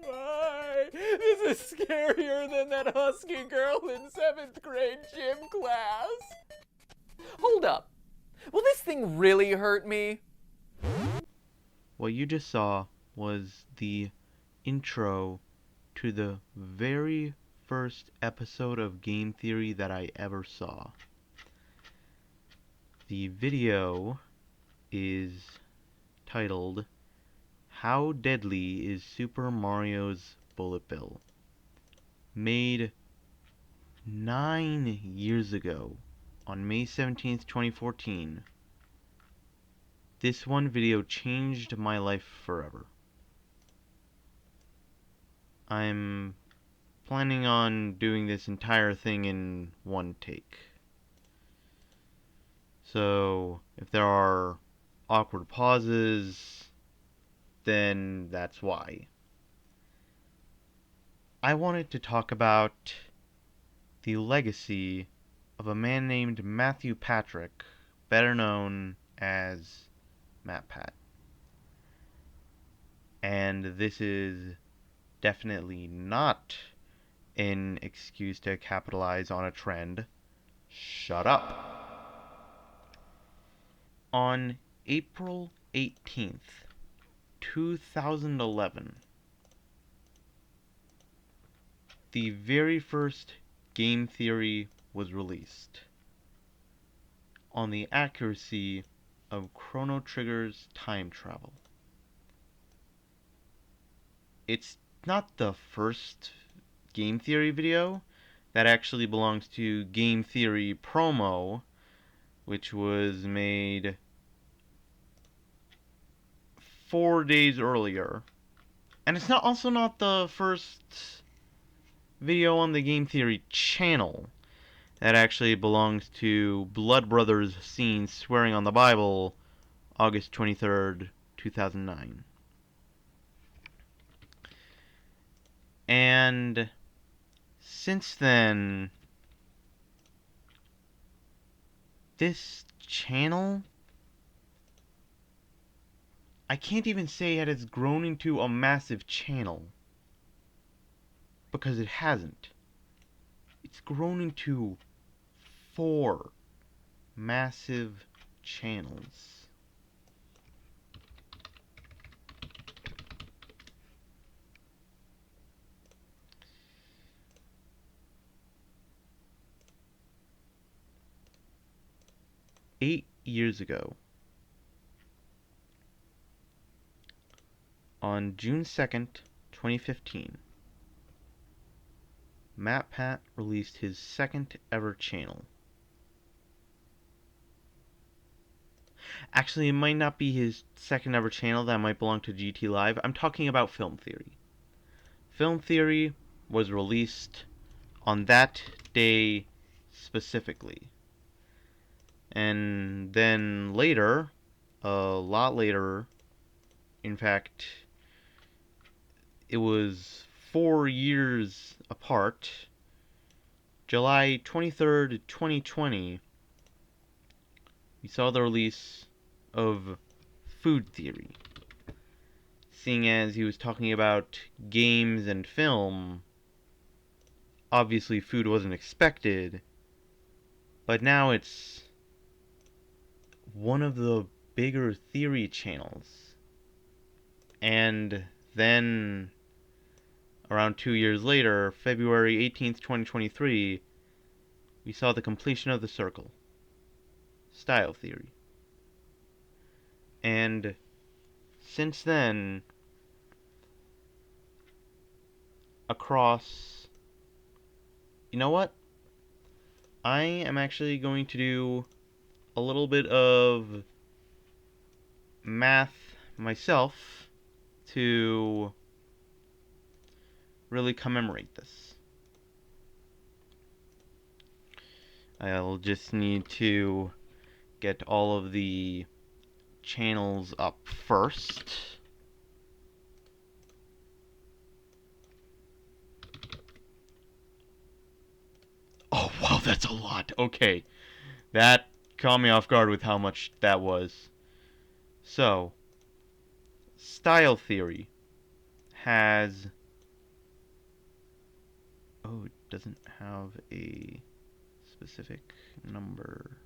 my. This is scarier than that husky girl in 7th grade gym class. Hold up. Will this thing really hurt me? What you just saw was the intro to the very first episode of Game Theory that I ever saw. The video is titled, How Deadly is Super Mario's Bullet Bill? Made 9 years ago on May 17th, 2014. This one video changed my life forever. I'm planning on doing this entire thing in one take. So, if there are awkward pauses, then that's why. I wanted to talk about the legacy of a man named Matthew Patrick, better known as Matpat. And this is definitely not an excuse to capitalize on a trend. Shut up. On April 18th, 2011, the very first game theory was released on the accuracy of Chrono Trigger's time travel. It's not the first game theory video. That actually belongs to Game Theory Promo, which was made 4 days earlier. And it's also not the first video on the Game Theory channel. That actually belongs to Blood Brothers Scene Swearing on the Bible, August 23rd, 2009. And since then, this channel, I can't even say it has grown into a massive channel, because it hasn't. It's grown into 4 massive channels. Eight years ago, on June 2nd, 2015, Matpat released his second ever channel. Actually, it might not be his second ever channel, that might belong to GT Live. I'm talking about Film Theory. Film Theory was released on that day specifically. And then later, a lot later, in fact, it was 4 years apart, July 23rd, 2020, we saw the release of Food Theory. Seeing as he was talking about games and film, obviously food wasn't expected, but now it's one of the bigger theory channels. And then, around 2 years later, February 18th, 2023, we saw the completion of the circle. Style Theory. And since then, across... You know what? I am actually going to do a little bit of math myself to really commemorate this. I'll just need to get all of the channels up first. Oh, wow, that's a lot. Okay. That caught me off guard with how much that was. So, Style Theory has... Oh, it doesn't have a specific number.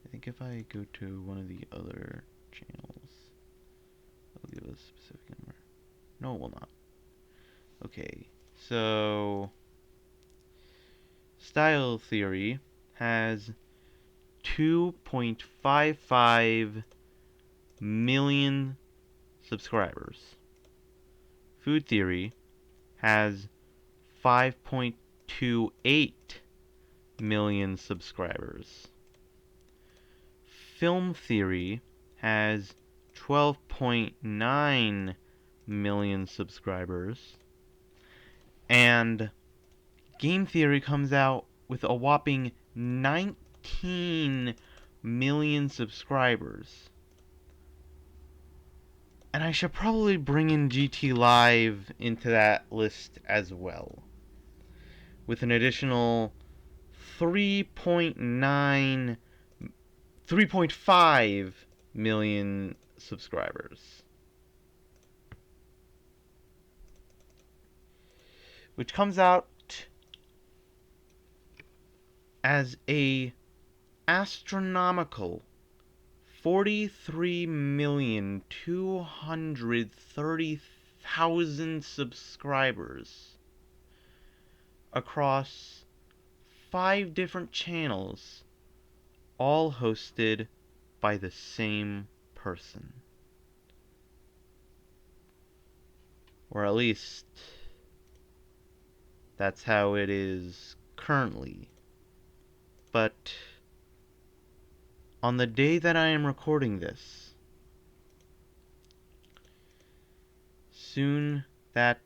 I think if I go to one of the other channels, it'll give a specific number. No, it will not. Okay, so... Style Theory has 2.55 million subscribers. Food Theory has 5.28 million subscribers. Film Theory has 12.9 million subscribers. And Game Theory comes out with a whopping 19 million subscribers. And I should probably bring in GT Live into that list as well, with an additional 3.5 million subscribers. Which comes out as a astronomical 43,230,000 subscribers across 5 different channels, all hosted by the same person. Or at least, that's how it is currently. But on the day that I am recording this, soon that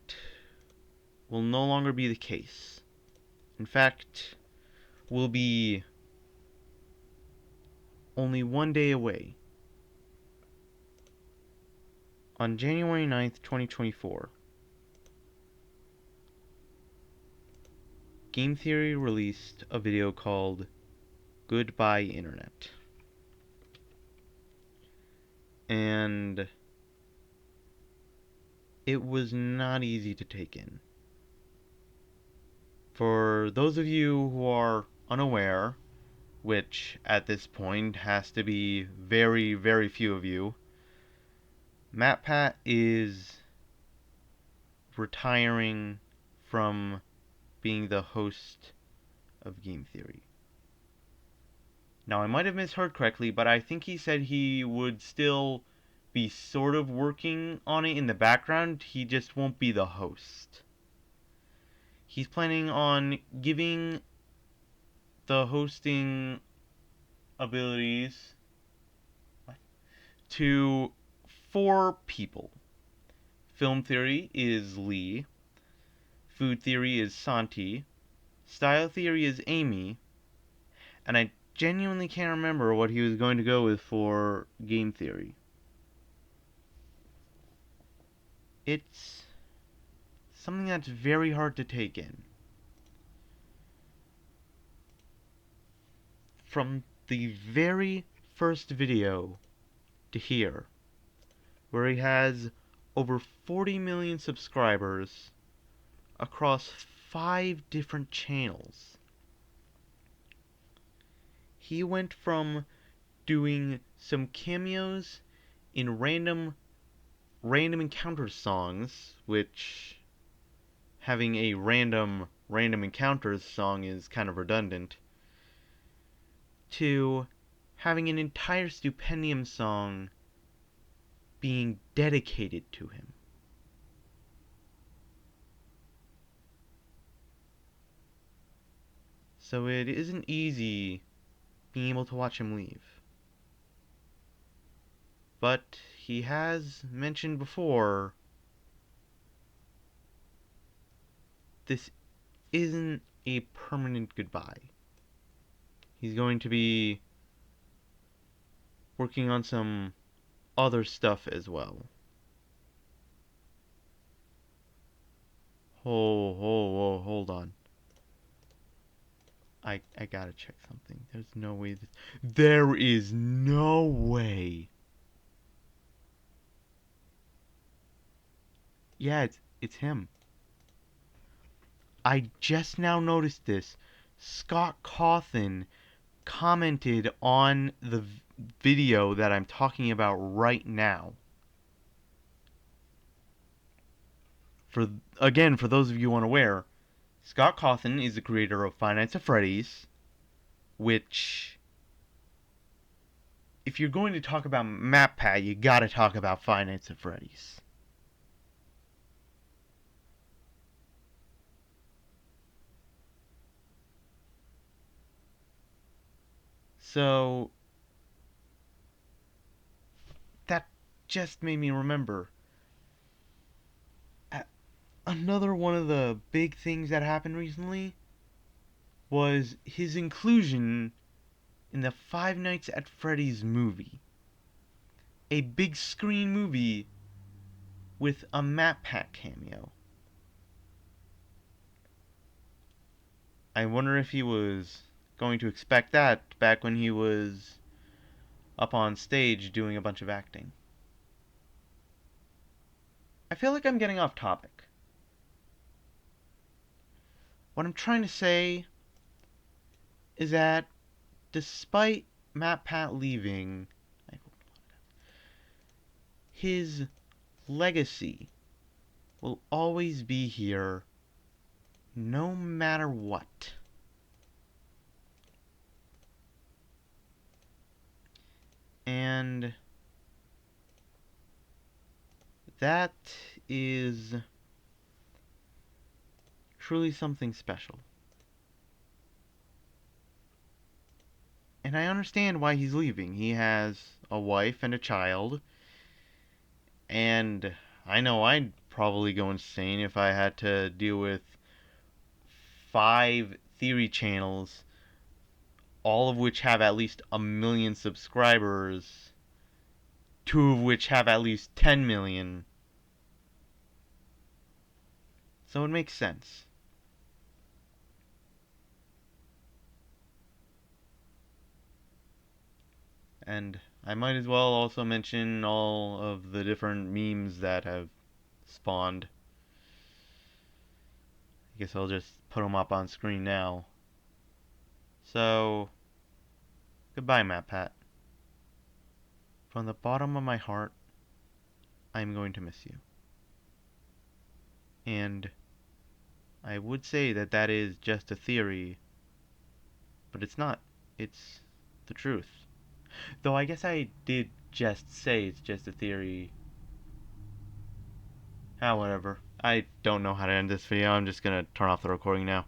will no longer be the case. In fact, will be only one day away. On January 9th, 2024, Game Theory released a video called Goodbye Internet. And it was not easy to take in. For those of you who are unaware, which at this point has to be very, very few of you, Matpat is retiring from being the host of Game Theory. Now, I might have misheard correctly, but I think he said he would still be sort of working on it in the background. He just won't be the host. He's planning on giving the hosting abilities to 4 people. Film Theory is Lee. Food Theory is Santi. Style Theory is Amy. And I genuinely can't remember what he was going to go with for Game Theory. It's something that's very hard to take in. From the very first video to here, where he has over 40 million subscribers across 5 different channels. He went from doing some cameos in random encounter songs, which having a random encounters song is kind of redundant, to having an entire Stupendium song being dedicated to him. So it isn't easy being able to watch him leave. But he has mentioned before, this isn't a permanent goodbye. He's going to be working on some other stuff as well. Hold on. I gotta check something. There's no way there is no way Yeah, it's him. I just now noticed this. Scott Cawthon commented on the video that I'm talking about right now. For those of you unaware, Scott Cawthon is the creator of Five Nights at Freddy's, which, if you're going to talk about Matpat, you gotta talk about Five Nights at Freddy's. So, that just made me remember. Another one of the big things that happened recently was his inclusion in the Five Nights at Freddy's movie. A big screen movie with a Matpat cameo. I wonder if he was going to expect that back when he was up on stage doing a bunch of acting. I feel like I'm getting off topic. What I'm trying to say is that despite Matpat leaving, his legacy will always be here no matter what. And that is truly something special. And I understand why he's leaving. He has a wife and a child. And I know I'd probably go insane if I had to deal with 5 theory channels, all of which have at least 1 million subscribers, 2 of which have at least 10 million. So it makes sense. And I might as well also mention all of the different memes that have spawned. I guess I'll just put them up on screen now. So, goodbye, Matpat. From the bottom of my heart, I'm going to miss you. And I would say that that is just a theory, but it's not. It's the truth. Though I guess I did just say it's just a theory. Ah, whatever. I don't know how to end this video. I'm just gonna turn off the recording now.